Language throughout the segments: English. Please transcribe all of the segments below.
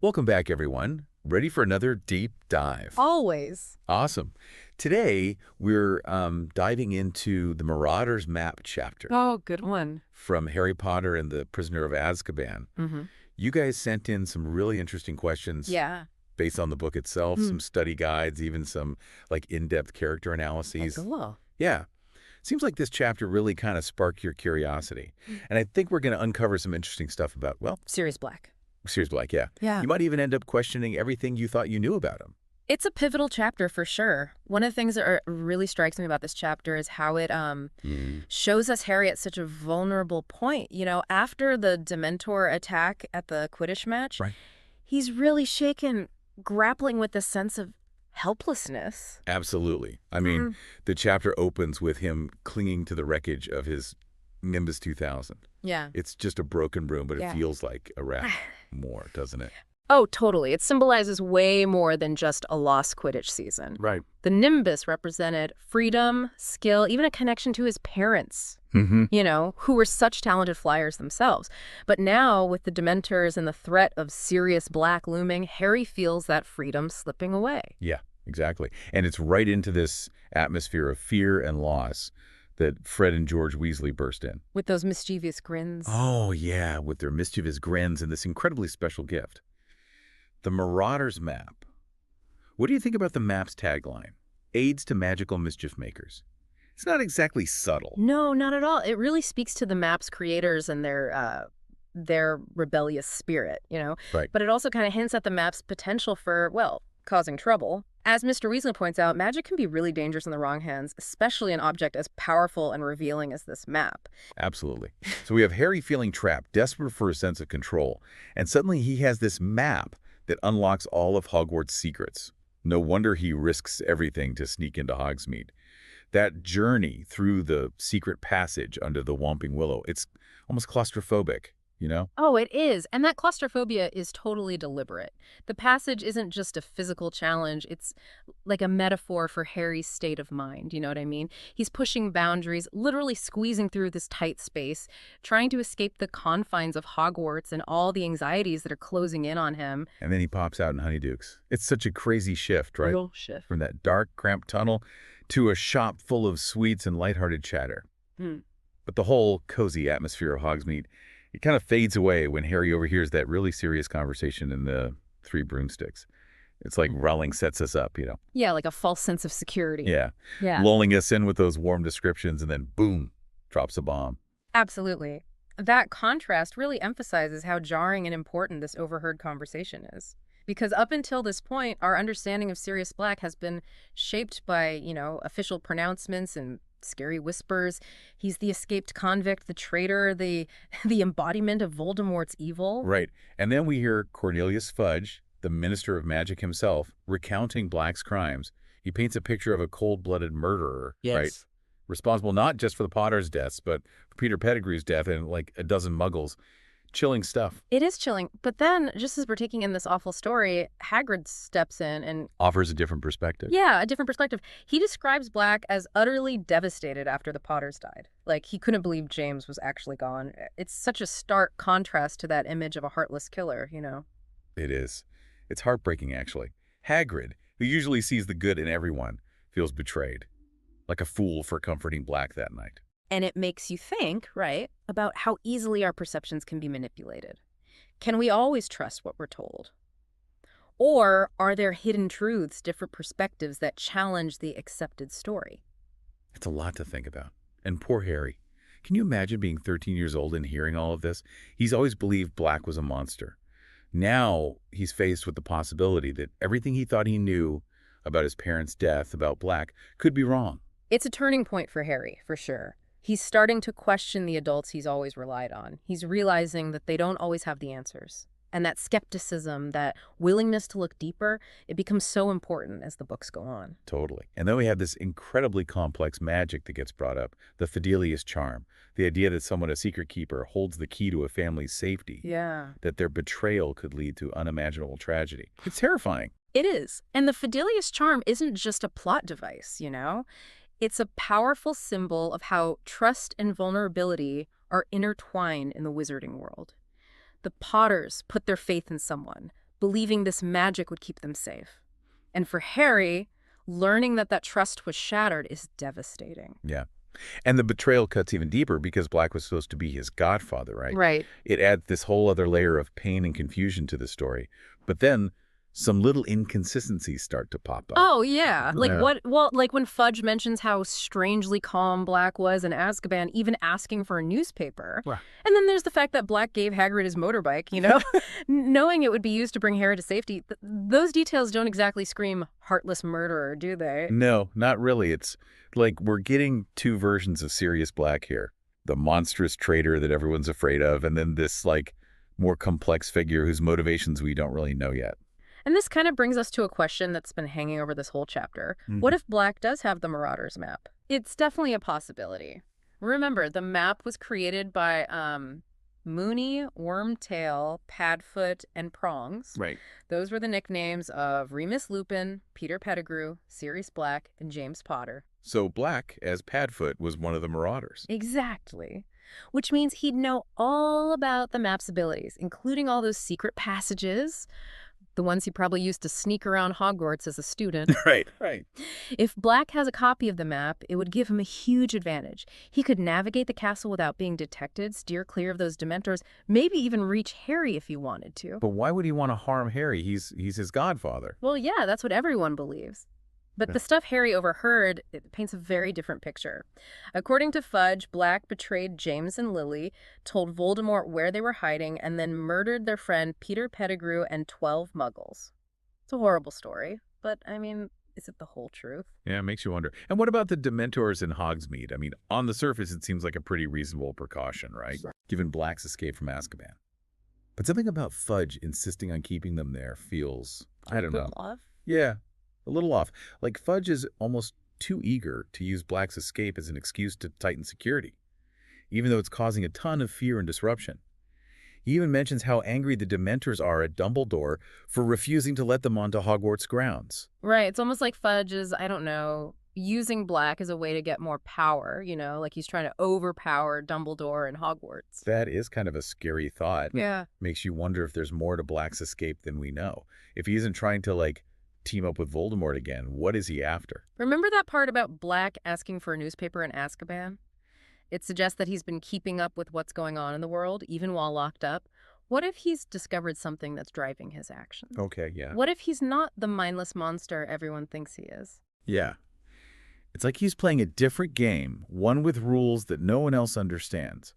Welcome back, everyone. Ready for another deep dive? Always. Awesome. Today, we're diving into the Marauder's Map chapter Oh, good one. from Harry Potter and the Prisoner of Azkaban. Mm-hmm. You guys sent in some really interesting questions Yeah. based on the book itself, some study guides, even some like in-depth character analyses. Cool. Yeah. Seems like this chapter really kind of sparked your curiosity. And I think we're going to uncover some interesting stuff about, well, Sirius Black. Sirius Black, yeah. Yeah. You might even end up questioning everything you thought you knew about him. It's a pivotal chapter for sure. One of the things that really strikes me about this chapter is how it shows us Harry at such a vulnerable point. You know, after the Dementor attack at the Quidditch match, Right. he's really shaken, grappling with the sense of helplessness. Absolutely. I mean, the chapter opens with him clinging to the wreckage of his Nimbus 2000. Yeah. It's just a broken broom, but it Yeah. feels like a wrap more, doesn't it? Oh, totally. It symbolizes way more than just a lost Quidditch season. Right. The Nimbus represented freedom, skill, even a connection to his parents, you know, who were such talented flyers themselves. But now, with the Dementors and the threat of Sirius Black looming, Harry feels that freedom slipping away. Yeah, exactly. And it's right into this atmosphere of fear and loss that Fred and George Weasley burst in. With those mischievous grins. Oh, yeah, with their mischievous grins and this incredibly special gift. The Marauder's Map. What do you think about the map's tagline? Aids to magical mischief makers. It's not exactly subtle. No, not at all. It really speaks to the map's creators and their rebellious spirit, you know? Right. But it also kind of hints at the map's potential for, well, causing trouble. As Mr. Weasley points out, magic can be really dangerous in the wrong hands, especially an object as powerful and revealing as this map. Absolutely. So we have Harry feeling trapped, desperate for a sense of control, and suddenly he has this map that unlocks all of Hogwarts' secrets. No wonder he risks everything to sneak into Hogsmeade. That journey through the secret passage under the Whomping Willow, it's almost claustrophobic, you know? Oh, it is. And that claustrophobia is totally deliberate. The passage isn't just a physical challenge. It's like a metaphor for Harry's state of mind. You know what I mean? He's pushing boundaries, literally squeezing through this tight space, trying to escape the confines of Hogwarts and all the anxieties that are closing in on him. And then he pops out in Honeydukes. It's such a crazy shift, right? Real shift. From that dark, cramped tunnel to a shop full of sweets and lighthearted chatter. But the whole cozy atmosphere of Hogsmeade, it kind of fades away when Harry overhears that really serious conversation in the Three Broomsticks. It's like Rowling sets us up, you know? Yeah, like a false sense of security. Yeah. Yeah. Lulling us in with those warm descriptions and then boom, drops a bomb. Absolutely. That contrast really emphasizes how jarring and important this overheard conversation is. Because up until this point, our understanding of Sirius Black has been shaped by, you know, official pronouncements and scary whispers. He's the escaped convict, the traitor, the embodiment of Voldemort's evil. Right. And then we hear Cornelius Fudge, the Minister of Magic himself, recounting Black's crimes. He paints a picture of a cold-blooded murderer, right? Responsible not just for the Potters' deaths, but for Peter Pettigrew's death and like a dozen muggles. Chilling stuff. It is chilling. But then, just as we're taking in this awful story, Hagrid steps in and Offers a different perspective. yeah, a different perspective. He describes Black as utterly devastated after the Potters died. Like, he couldn't believe James was actually gone. It's such a stark contrast to that image of a heartless killer, you know? It is. It's heartbreaking, actually. Hagrid, who usually sees the good in everyone, feels betrayed. Like a fool for comforting Black that night. And it makes you think, right, about how easily our perceptions can be manipulated. Can we always trust what we're told? Or are there hidden truths, different perspectives that challenge the accepted story? It's a lot to think about. And poor Harry. Can you imagine being 13 years old and hearing all of this? He's always believed Black was a monster. Now he's faced with the possibility that everything he thought he knew about his parents' death, about Black, could be wrong. It's a turning point for Harry, for sure. He's starting to question the adults he's always relied on. He's realizing that they don't always have the answers. And that skepticism, that willingness to look deeper, it becomes so important as the books go on. Totally. And then we have this incredibly complex magic that gets brought up, the Fidelius charm, the idea that someone, a secret keeper, holds the key to a family's safety, Yeah. that their betrayal could lead to unimaginable tragedy. It's terrifying. It is. And the Fidelius charm isn't just a plot device, you know? It's a powerful symbol of how trust and vulnerability are intertwined in the wizarding world. The Potters put their faith in someone. believing this magic would keep them safe. And for Harry, learning that that trust was shattered is devastating. Yeah. And the betrayal cuts even deeper because Black was supposed to be his godfather, right? Right. It adds this whole other layer of pain and confusion to the story. But then some little inconsistencies start to pop up. Oh, yeah. Like Yeah. what? Well, like when Fudge mentions how strangely calm Black was in Azkaban, even asking for a newspaper. Wow. And then there's the fact that Black gave Hagrid his motorbike, knowing it would be used to bring Harry to safety. Those details don't exactly scream heartless murderer, do they? No, not really. It's like we're getting two versions of Sirius Black here. The monstrous traitor that everyone's afraid of, and then this, like, more complex figure whose motivations we don't really know yet. And this kind of brings us to a question that's been hanging over this whole chapter. What if Black does have the Marauders map? It's definitely a possibility. Remember, the map was created by Mooney, Wormtail, Padfoot, and Prongs. Right. Those were the nicknames of Remus Lupin, Peter Pettigrew, Sirius Black, and James Potter. So Black, as Padfoot, was one of the Marauders. Exactly. Which means he'd know all about the map's abilities, including all those secret passages, the ones he probably used to sneak around Hogwarts as a student. Right. If Black has a copy of the map, it would give him a huge advantage. He could navigate the castle without being detected, steer clear of those Dementors, maybe even reach Harry if he wanted to. But why would he want to harm Harry? He's his godfather. Well, yeah, that's what everyone believes. But the stuff Harry overheard, it paints a very different picture. According to Fudge, Black betrayed James and Lily, told Voldemort where they were hiding, and then murdered their friend Peter Pettigrew and 12 Muggles. It's a horrible story, but, I mean, is it the whole truth? Yeah, it makes you wonder. And what about the Dementors in Hogsmeade? I mean, on the surface, it seems like a pretty reasonable precaution, right? Given Black's escape from Azkaban. But something about Fudge insisting on keeping them there feels, I don't know. Off? Yeah, a little off. Like Fudge is almost too eager to use Black's escape as an excuse to tighten security, even though it's causing a ton of fear and disruption. He even mentions how angry the Dementors are at Dumbledore for refusing to let them onto Hogwarts grounds. Right. It's almost like Fudge is, I don't know, using Black as a way to get more power, like he's trying to overpower Dumbledore and Hogwarts. That is kind of a scary thought. Yeah. Makes you wonder if there's more to Black's escape than we know. If he isn't trying to, like, team up with Voldemort again, what is he after? Remember that part about Black asking for a newspaper in Azkaban? It suggests that he's been keeping up with what's going on in the world, even while locked up. What if he's discovered something that's driving his actions? Okay, yeah. What if he's not the mindless monster everyone thinks he is? Yeah. It's like he's playing a different game, one with rules that no one else understands.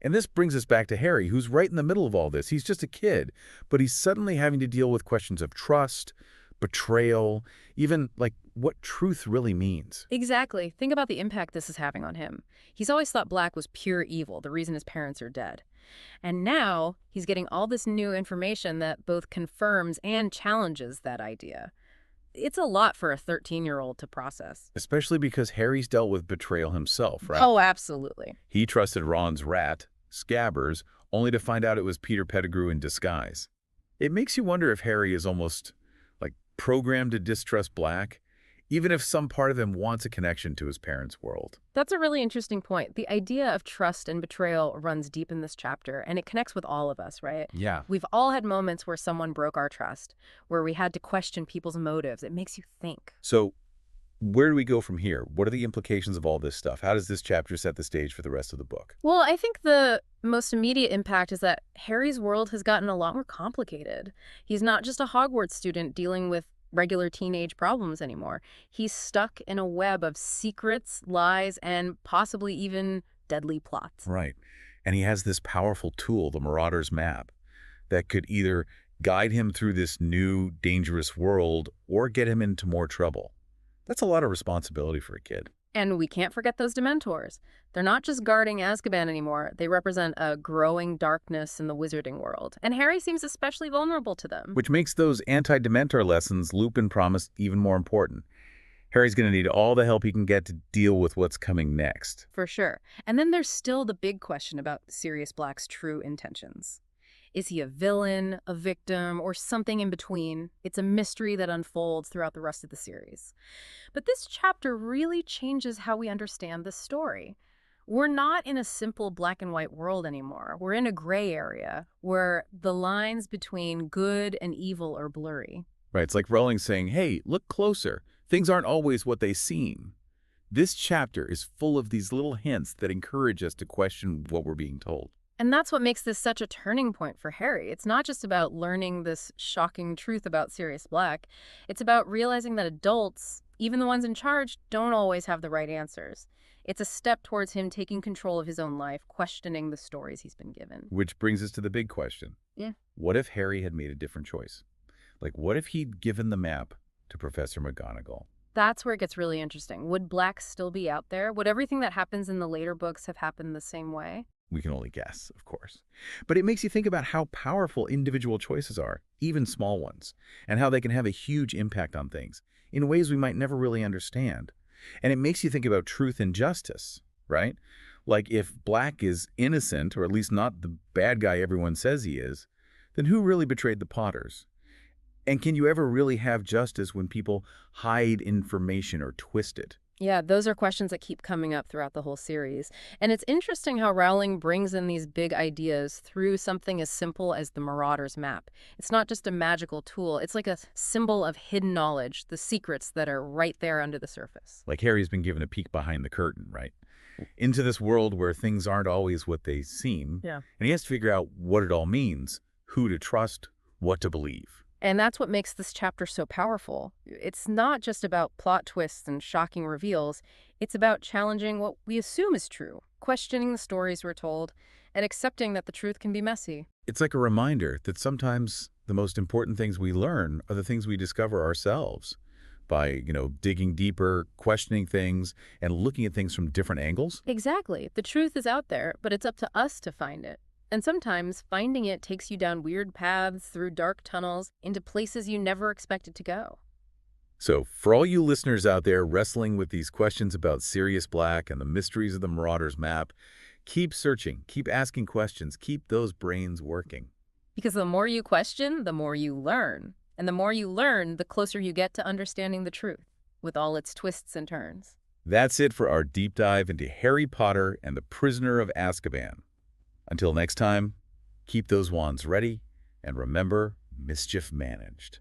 And this brings us back to Harry, who's right in the middle of all this. He's just a kid, but he's suddenly having to deal with questions of trust, betrayal, even, like, what truth really means. Exactly. Think about the impact this is having on him. He's always thought Black was pure evil, the reason his parents are dead. And now he's getting all this new information that both confirms and challenges that idea. It's a lot for a 13-year-old to process. Especially because Harry's dealt with betrayal himself, right? Oh, absolutely. He trusted Ron's rat, Scabbers, only to find out it was Peter Pettigrew in disguise. It makes you wonder if Harry is almost, like, programmed to distrust Black, even if some part of him wants a connection to his parents' world. That's a really interesting point. The idea of trust and betrayal runs deep in this chapter, and it connects with all of us, right? Yeah. We've all had moments where someone broke our trust, where we had to question people's motives. It makes you think. So where do we go from here? What are the implications of all this stuff? How does this chapter set the stage for the rest of the book? Well, I think the most immediate impact is that Harry's world has gotten a lot more complicated. He's not just a Hogwarts student dealing with regular teenage problems anymore. He's stuck in a web of secrets, lies, and possibly even deadly plots. Right. And he has this powerful tool, the Marauder's Map, that could either guide him through this new, dangerous world or get him into more trouble. That's a lot of responsibility for a kid. And we can't forget those Dementors. They're not just guarding Azkaban anymore. They represent a growing darkness in the wizarding world. And Harry seems especially vulnerable to them. Which makes those anti-Dementor lessons Lupin promised even more important. Harry's going to need all the help he can get to deal with what's coming next. For sure. And then there's still the big question about Sirius Black's true intentions. Is he a villain, a victim, or something in between? It's a mystery that unfolds throughout the rest of the series. But this chapter really changes how we understand this story. We're not in a simple black and white world anymore. We're in a gray area where the lines between good and evil are blurry. Right, it's like Rowling saying, hey, look closer. Things aren't always what they seem. This chapter is full of these little hints that encourage us to question what we're being told. And that's what makes this such a turning point for Harry. It's not just about learning this shocking truth about Sirius Black. It's about realizing that adults, even the ones in charge, don't always have the right answers. It's a step towards him taking control of his own life, questioning the stories he's been given. Which brings us to the big question. Yeah. What if Harry had made a different choice? Like, what if he'd given the map to Professor McGonagall? That's where it gets really interesting. Would Black still be out there? Would everything that happens in the later books have happened the same way? We can only guess, of course. But it makes you think about how powerful individual choices are, even small ones, and how they can have a huge impact on things in ways we might never really understand. And it makes you think about truth and justice, right? Like if Black is innocent, or at least not the bad guy everyone says he is, then who really betrayed the Potters? And can you ever really have justice when people hide information or twist it? Yeah, those are questions that keep coming up throughout the whole series. And it's interesting how Rowling brings in these big ideas through something as simple as the Marauder's map. It's not just a magical tool, it's like a symbol of hidden knowledge, the secrets that are right there under the surface. Like Harry's been given a peek behind the curtain, right? Into this world where things aren't always what they seem. Yeah. And he has to figure out what it all means, who to trust, what to believe. And that's what makes this chapter so powerful. It's not just about plot twists and shocking reveals. It's about challenging what we assume is true, questioning the stories we're told, and accepting that the truth can be messy. It's like a reminder that sometimes the most important things we learn are the things we discover ourselves by, digging deeper, questioning things, and looking at things from different angles. Exactly. The truth is out there, but it's up to us to find it. And sometimes finding it takes you down weird paths, through dark tunnels, into places you never expected to go. So, for all you listeners out there wrestling with these questions about Sirius Black and the mysteries of the Marauder's map, keep searching, keep asking questions, keep those brains working. Because the more you question, the more you learn. And the more you learn, the closer you get to understanding the truth, with all its twists and turns. That's it for our deep dive into Harry Potter and the Prisoner of Azkaban. Until next time, keep those wands ready, and remember, mischief managed.